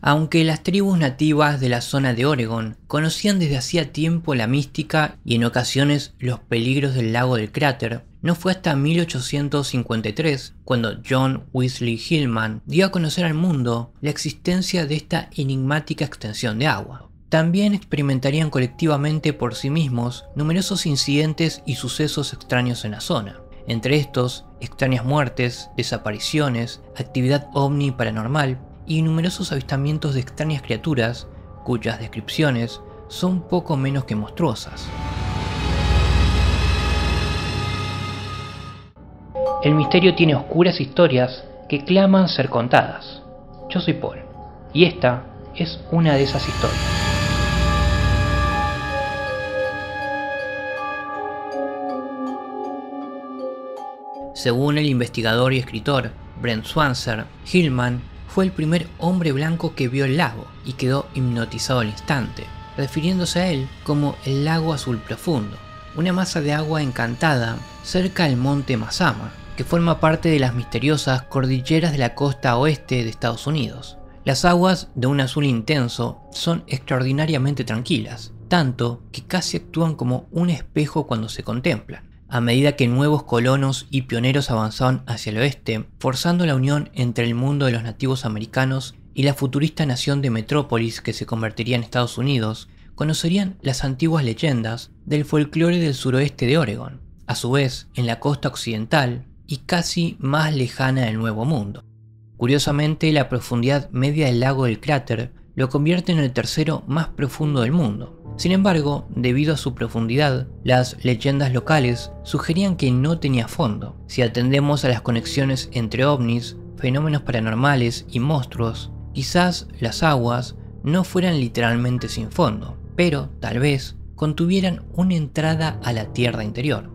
Aunque las tribus nativas de la zona de Oregon conocían desde hacía tiempo la mística y en ocasiones los peligros del lago del cráter, no fue hasta 1853 cuando John Wesley Hillman dio a conocer al mundo la existencia de esta enigmática extensión de agua. También experimentarían colectivamente por sí mismos numerosos incidentes y sucesos extraños en la zona. Entre estos, extrañas muertes, desapariciones, actividad ovni paranormal y numerosos avistamientos de extrañas criaturas cuyas descripciones son poco menos que monstruosas. El misterio tiene oscuras historias que claman ser contadas. Yo soy Paul, y esta es una de esas historias. Según el investigador y escritor Brent Swancer, Hillman fue el primer hombre blanco que vio el lago y quedó hipnotizado al instante, refiriéndose a él como el lago azul profundo, una masa de agua encantada cerca del monte Mazama, que forma parte de las misteriosas cordilleras de la costa oeste de Estados Unidos. Las aguas de un azul intenso son extraordinariamente tranquilas, tanto que casi actúan como un espejo cuando se contemplan. A medida que nuevos colonos y pioneros avanzaban hacia el oeste, forzando la unión entre el mundo de los nativos americanos y la futurista nación de Metrópolis que se convertiría en Estados Unidos, conocerían las antiguas leyendas del folclore del suroeste de Oregon, a su vez en la costa occidental y casi más lejana del Nuevo Mundo. Curiosamente, la profundidad media del lago del cráter lo convierte en el tercero más profundo del mundo. Sin embargo, debido a su profundidad, las leyendas locales sugerían que no tenía fondo. Si atendemos a las conexiones entre ovnis, fenómenos paranormales y monstruos, quizás las aguas no fueran literalmente sin fondo, pero tal vez contuvieran una entrada a la tierra interior.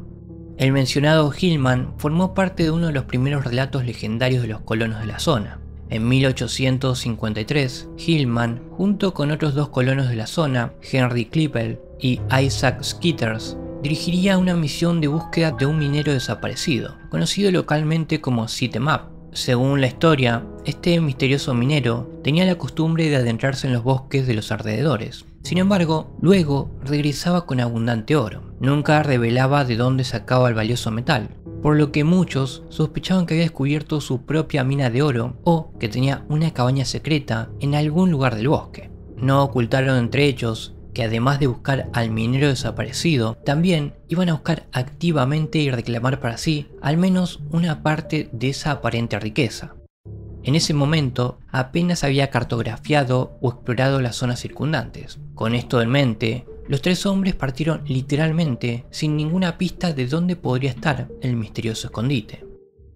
El mencionado Hillman formó parte de uno de los primeros relatos legendarios de los colonos de la zona. En 1853, Hillman, junto con otros dos colonos de la zona, Henry Klippel y Isaac Skeeters, dirigiría una misión de búsqueda de un minero desaparecido, conocido localmente como Sit 'em Up. Según la historia, este misterioso minero tenía la costumbre de adentrarse en los bosques de los alrededores. Sin embargo, luego regresaba con abundante oro. Nunca revelaba de dónde sacaba el valioso metal, por lo que muchos sospechaban que había descubierto su propia mina de oro o que tenía una cabaña secreta en algún lugar del bosque. No ocultaron entre ellos que además de buscar al minero desaparecido, también iban a buscar activamente y reclamar para sí al menos una parte de esa aparente riqueza. En ese momento apenas había cartografiado o explorado las zonas circundantes. Con esto en mente, los tres hombres partieron literalmente sin ninguna pista de dónde podría estar el misterioso escondite.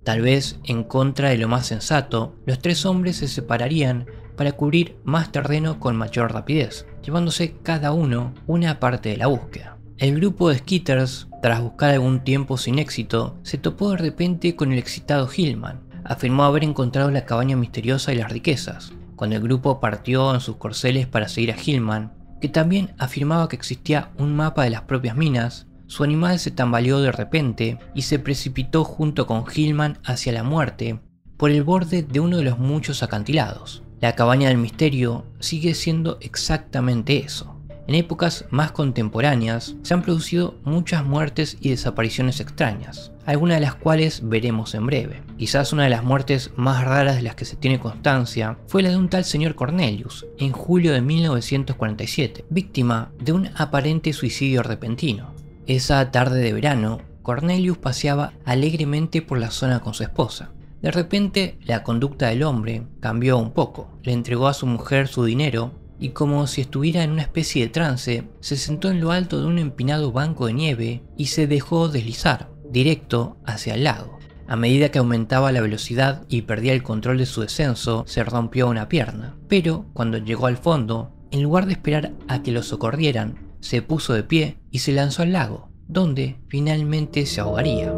Tal vez en contra de lo más sensato, los tres hombres se separarían para cubrir más terreno con mayor rapidez, llevándose cada uno una parte de la búsqueda. El grupo de Skeeters, tras buscar algún tiempo sin éxito, se topó de repente con el excitado Hillman. Afirmó haber encontrado la cabaña misteriosa y las riquezas. Cuando el grupo partió en sus corceles para seguir a Hillman, que también afirmaba que existía un mapa de las propias minas, su animal se tambaleó de repente y se precipitó junto con Hillman hacia la muerte por el borde de uno de los muchos acantilados. La cabaña del misterio sigue siendo exactamente eso. En épocas más contemporáneas se han producido muchas muertes y desapariciones extrañas, algunas de las cuales veremos en breve. Quizás una de las muertes más raras de las que se tiene constancia fue la de un tal señor Cornelius, en julio de 1947, víctima de un aparente suicidio repentino. Esa tarde de verano, Cornelius paseaba alegremente por la zona con su esposa. De repente, la conducta del hombre cambió un poco. Le entregó a su mujer su dinero y, como si estuviera en una especie de trance, se sentó en lo alto de un empinado banco de nieve y se dejó deslizar, directo hacia el lago. A medida que aumentaba la velocidad y perdía el control de su descenso, se rompió una pierna. Pero, cuando llegó al fondo, en lugar de esperar a que lo socorrieran, se puso de pie y se lanzó al lago, donde finalmente se ahogaría.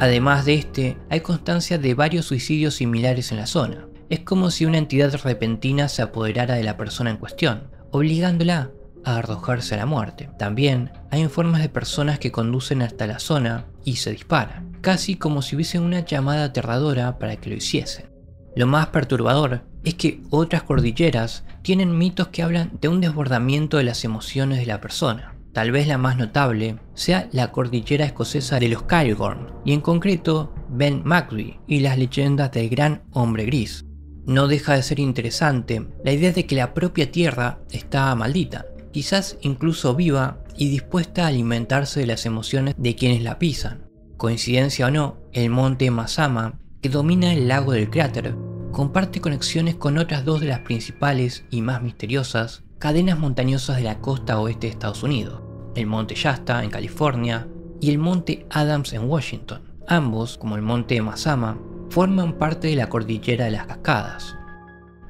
Además de este, hay constancia de varios suicidios similares en la zona. Es como si una entidad repentina se apoderara de la persona en cuestión, obligándola a arrojarse a la muerte. También hay informes de personas que conducen hasta la zona y se disparan. casi como si hubiese una llamada aterradora para que lo hiciesen. Lo más perturbador es que otras cordilleras tienen mitos que hablan de un desbordamiento de las emociones de la persona. Tal vez la más notable sea la cordillera escocesa de los Cairngorm, y en concreto Ben Macri y las leyendas del gran hombre gris. No deja de ser interesante la idea de que la propia tierra está maldita, quizás incluso viva y dispuesta a alimentarse de las emociones de quienes la pisan. Coincidencia o no, el monte Mazama, que domina el lago del cráter, comparte conexiones con otras dos de las principales y más misteriosas cadenas montañosas de la costa oeste de Estados Unidos, el monte Shasta en California y el monte Adams en Washington. Ambos, como el monte Mazama, forman parte de la cordillera de las Cascadas.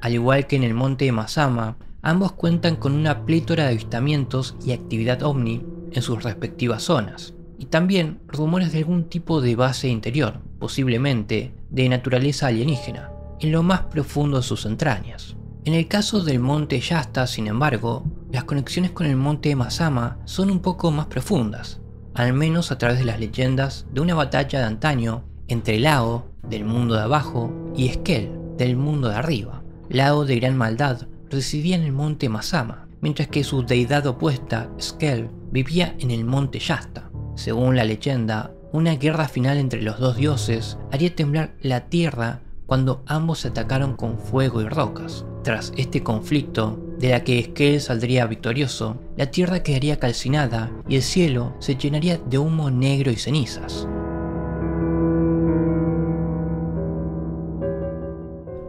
Al igual que en el monte Mazama, ambos cuentan con una plétora de avistamientos y actividad ovni en sus respectivas zonas, y también rumores de algún tipo de base interior, posiblemente de naturaleza alienígena, en lo más profundo de sus entrañas. En el caso del monte Shasta, sin embargo, las conexiones con el monte Mazama son un poco más profundas, al menos a través de las leyendas de una batalla de antaño entre Lao, del mundo de abajo, y Skell, del mundo de arriba. Lao, de gran maldad, residía en el monte Mazama, mientras que su deidad opuesta, Skell, vivía en el monte Shasta. Según la leyenda, una guerra final entre los dos dioses haría temblar la tierra cuando ambos se atacaron con fuego y rocas. Tras este conflicto, de la que Skell saldría victorioso, la tierra quedaría calcinada y el cielo se llenaría de humo negro y cenizas.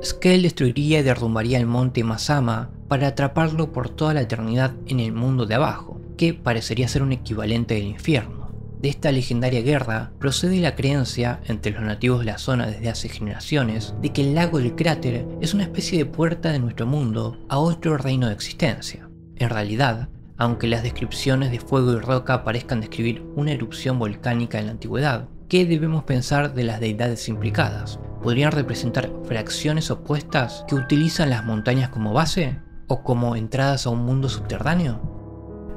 Skell destruiría y derrumbaría el monte Mazama para atraparlo por toda la eternidad en el mundo de abajo, que parecería ser un equivalente del infierno. De esta legendaria guerra procede la creencia entre los nativos de la zona desde hace generaciones de que el lago del cráter es una especie de puerta de nuestro mundo a otro reino de existencia. En realidad, aunque las descripciones de fuego y roca parezcan describir una erupción volcánica en la antigüedad, ¿qué debemos pensar de las deidades implicadas? ¿Podrían representar fracciones opuestas que utilizan las montañas como base o como entradas a un mundo subterráneo?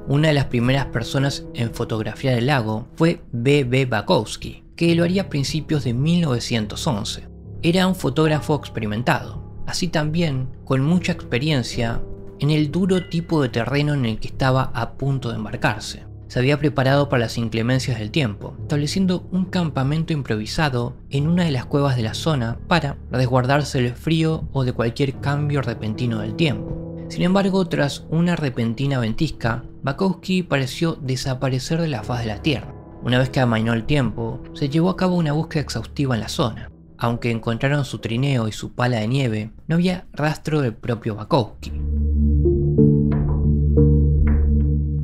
Una de las primeras personas en fotografiar el lago fue B.B. Bukowski, que lo haría a principios de 1911. Era un fotógrafo experimentado, así también con mucha experiencia en el duro tipo de terreno en el que estaba a punto de embarcarse. Se había preparado para las inclemencias del tiempo, estableciendo un campamento improvisado en una de las cuevas de la zona para resguardarse del frío o de cualquier cambio repentino del tiempo. Sin embargo, tras una repentina ventisca, Bukowski pareció desaparecer de la faz de la Tierra. Una vez que amainó el tiempo, se llevó a cabo una búsqueda exhaustiva en la zona. Aunque encontraron su trineo y su pala de nieve, no había rastro del propio Bukowski.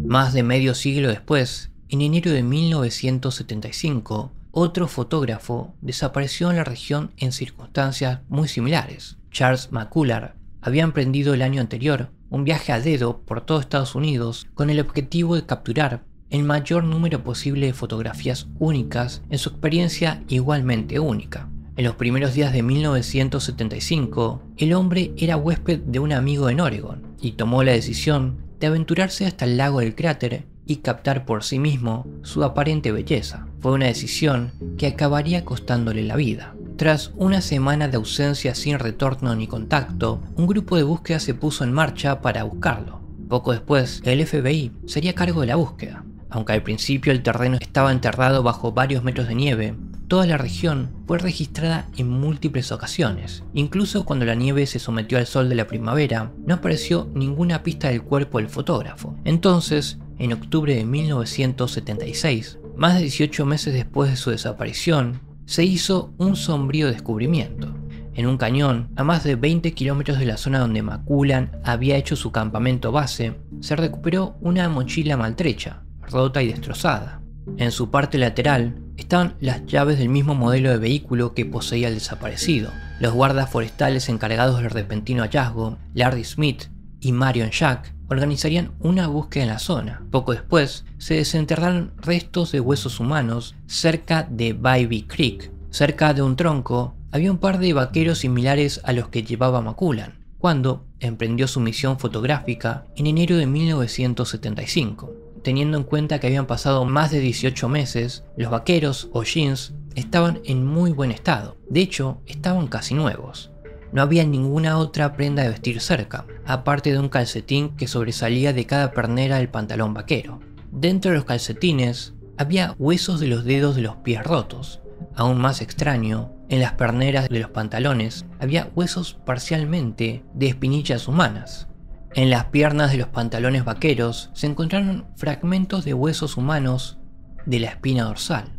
Más de medio siglo después, en enero de 1975, otro fotógrafo desapareció en la región en circunstancias muy similares. Charles McCullagh había emprendido el año anterior un viaje a dedo por todo Estados Unidos con el objetivo de capturar el mayor número posible de fotografías únicas en su experiencia igualmente única. En los primeros días de 1975, el hombre era huésped de un amigo en Oregon y tomó la decisión de aventurarse hasta el lago del cráter y captar por sí mismo su aparente belleza. Fue una decisión que acabaría costándole la vida. Tras una semana de ausencia sin retorno ni contacto, un grupo de búsqueda se puso en marcha para buscarlo. Poco después, el FBI se haría cargo de la búsqueda. Aunque al principio el terreno estaba enterrado bajo varios metros de nieve, toda la región fue registrada en múltiples ocasiones. Incluso cuando la nieve se sometió al sol de la primavera, no apareció ninguna pista del cuerpo del fotógrafo. Entonces, en octubre de 1976, más de 18 meses después de su desaparición, se hizo un sombrío descubrimiento. En un cañón, a más de 20 kilómetros de la zona donde McCullagh había hecho su campamento base, se recuperó una mochila maltrecha, rota y destrozada. En su parte lateral estaban las llaves del mismo modelo de vehículo que poseía el desaparecido. Los guardas forestales encargados del repentino hallazgo, Larry Smith y Marion Jack, organizarían una búsqueda en la zona. Poco después, se desenterraron restos de huesos humanos cerca de Baby Creek. Cerca de un tronco, había un par de vaqueros similares a los que llevaba McCullagh cuando emprendió su misión fotográfica en enero de 1975. Teniendo en cuenta que habían pasado más de 18 meses, los vaqueros o jeans estaban en muy buen estado. De hecho, estaban casi nuevos. No había ninguna otra prenda de vestir cerca, aparte de un calcetín que sobresalía de cada pernera del pantalón vaquero. Dentro de los calcetines había huesos de los dedos de los pies rotos. Aún más extraño, en las perneras de los pantalones había huesos parcialmente de espinillas humanas. En las piernas de los pantalones vaqueros se encontraron fragmentos de huesos humanos de la espina dorsal.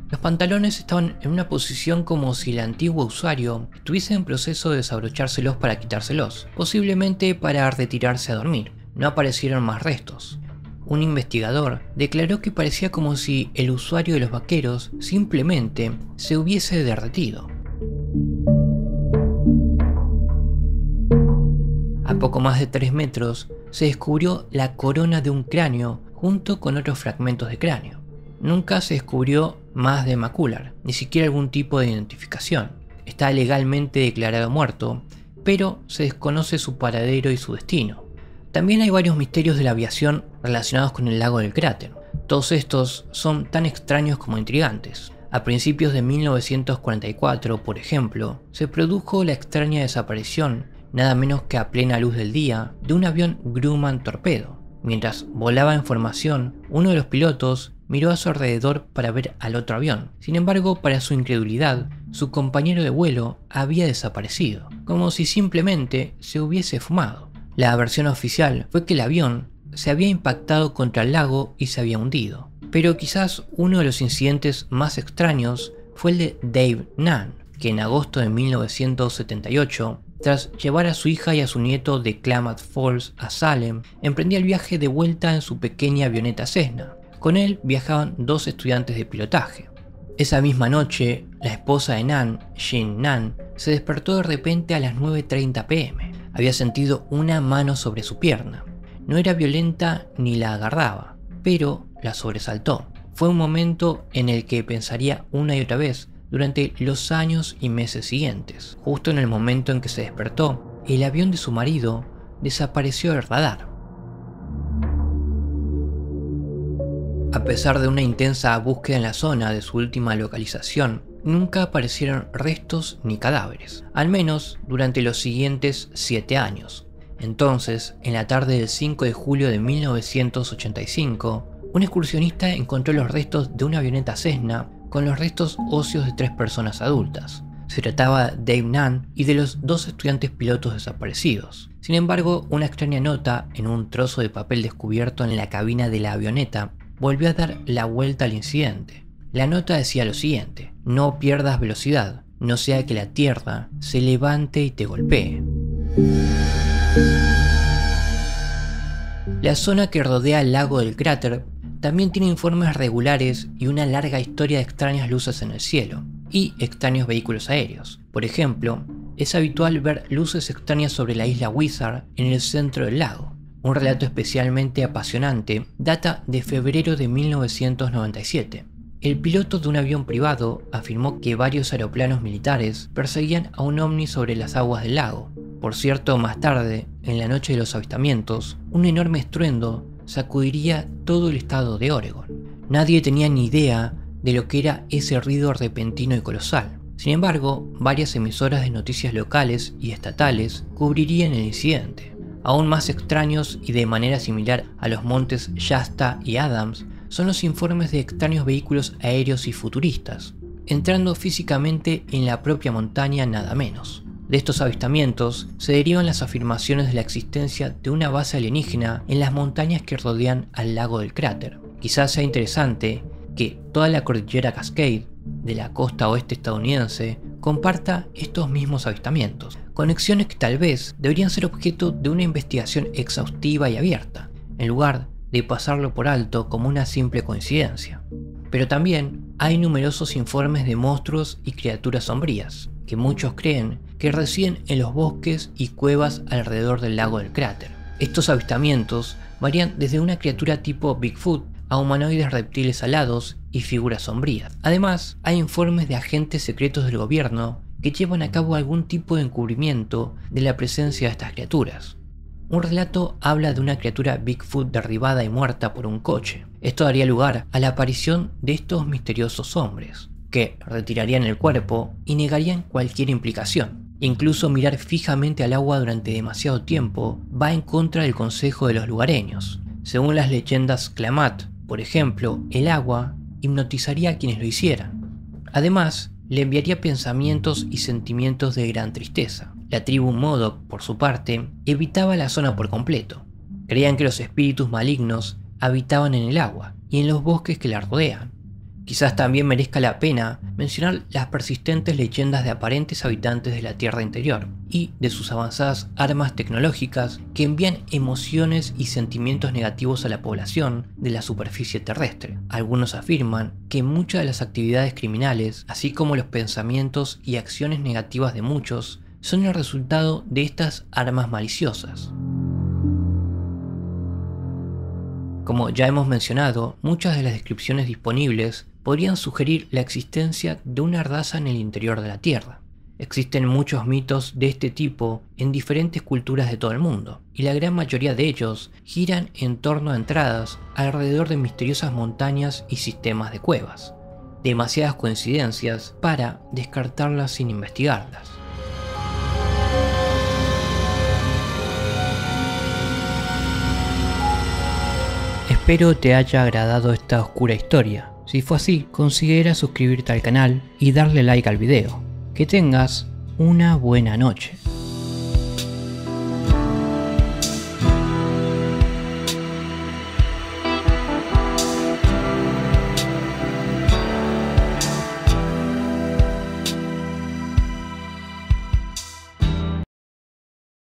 Los pantalones estaban en una posición como si el antiguo usuario estuviese en proceso de desabrochárselo para quitárselos, posiblemente para retirarse a dormir. No aparecieron más restos. Un investigador declaró que parecía como si el usuario de los vaqueros simplemente se hubiese derretido. A poco más de 3 metros se descubrió la corona de un cráneo junto con otros fragmentos de cráneo. Nunca se descubrió más de Macular, ni siquiera algún tipo de identificación. Está legalmente declarado muerto, pero se desconoce su paradero y su destino. También hay varios misterios de la aviación relacionados con el lago del cráter. Todos estos son tan extraños como intrigantes. A principios de 1944, por ejemplo, se produjo la extraña desaparición, nada menos que a plena luz del día, de un avión Grumman torpedo. Mientras volaba en formación, uno de los pilotos miró a su alrededor para ver al otro avión. Sin embargo, para su incredulidad, su compañero de vuelo había desaparecido, como si simplemente se hubiese fumado. La versión oficial fue que el avión se había impactado contra el lago y se había hundido. Pero quizás uno de los incidentes más extraños fue el de Dave Nunn, que en agosto de 1978, tras llevar a su hija y a su nieto de Klamath Falls a Salem, emprendía el viaje de vuelta en su pequeña avioneta Cessna. Con él viajaban 2 estudiantes de pilotaje. Esa misma noche, la esposa de Nunn, Jean Nunn, se despertó de repente a las 9:30 p.m. Había sentido una mano sobre su pierna. No era violenta ni la agarraba, pero la sobresaltó. Fue un momento en el que pensaría una y otra vez durante los años y meses siguientes. Justo en el momento en que se despertó, el avión de su marido desapareció del radar. A pesar de una intensa búsqueda en la zona de su última localización, nunca aparecieron restos ni cadáveres, al menos durante los siguientes 7 años. Entonces, en la tarde del 5 de julio de 1985, un excursionista encontró los restos de una avioneta Cessna con los restos óseos de 3 personas adultas. Se trataba de Dave Nunn y de los 2 estudiantes pilotos desaparecidos. Sin embargo, una extraña nota en un trozo de papel descubierto en la cabina de la avioneta volvió a dar la vuelta al incidente. La nota decía lo siguiente: no pierdas velocidad, no sea que la tierra se levante y te golpee. La zona que rodea el lago del cráter también tiene informes regulares y una larga historia de extrañas luces en el cielo y extraños vehículos aéreos. Por ejemplo, es habitual ver luces extrañas sobre la isla Wizard en el centro del lago. Un relato especialmente apasionante data de febrero de 1997. El piloto de un avión privado afirmó que varios aeroplanos militares perseguían a un ovni sobre las aguas del lago. Por cierto, más tarde, en la noche de los avistamientos, un enorme estruendo sacudiría todo el estado de Oregon. Nadie tenía ni idea de lo que era ese ruido repentino y colosal. Sin embargo, varias emisoras de noticias locales y estatales cubrirían el incidente. Aún más extraños y de manera similar a los montes Shasta y Adams son los informes de extraños vehículos aéreos y futuristas, entrando físicamente en la propia montaña nada menos. De estos avistamientos se derivan las afirmaciones de la existencia de una base alienígena en las montañas que rodean al lago del cráter. Quizás sea interesante que toda la cordillera Cascade de la costa oeste estadounidense comparta estos mismos avistamientos, conexiones que tal vez deberían ser objeto de una investigación exhaustiva y abierta, en lugar de pasarlo por alto como una simple coincidencia. Pero también hay numerosos informes de monstruos y criaturas sombrías, que muchos creen que residen en los bosques y cuevas alrededor del lago del cráter. Estos avistamientos varían desde una criatura tipo Bigfoot a humanoides reptiles alados y figuras sombrías. Además, hay informes de agentes secretos del gobierno que llevan a cabo algún tipo de encubrimiento de la presencia de estas criaturas. Un relato habla de una criatura Bigfoot derribada y muerta por un coche. Esto daría lugar a la aparición de estos misteriosos hombres. que retirarían el cuerpo y negarían cualquier implicación. Incluso mirar fijamente al agua durante demasiado tiempo va en contra del consejo de los lugareños. Según las leyendas Klamath, por ejemplo, el agua hipnotizaría a quienes lo hicieran. Además, le enviaría pensamientos y sentimientos de gran tristeza. La tribu Modoc, por su parte, evitaba la zona por completo. Creían que los espíritus malignos habitaban en el agua y en los bosques que la rodean. Quizás también merezca la pena mencionar las persistentes leyendas de aparentes habitantes de la Tierra Interior y de sus avanzadas armas tecnológicas que envían emociones y sentimientos negativos a la población de la superficie terrestre. Algunos afirman que muchas de las actividades criminales, así como los pensamientos y acciones negativas de muchos, son el resultado de estas armas maliciosas. Como ya hemos mencionado, muchas de las descripciones disponibles podrían sugerir la existencia de una raza en el interior de la Tierra. Existen muchos mitos de este tipo en diferentes culturas de todo el mundo, y la gran mayoría de ellos giran en torno a entradas alrededor de misteriosas montañas y sistemas de cuevas. Demasiadas coincidencias para descartarlas sin investigarlas. Espero te haya agradado esta oscura historia. Si fue así, considera suscribirte al canal y darle like al video. Que tengas una buena noche.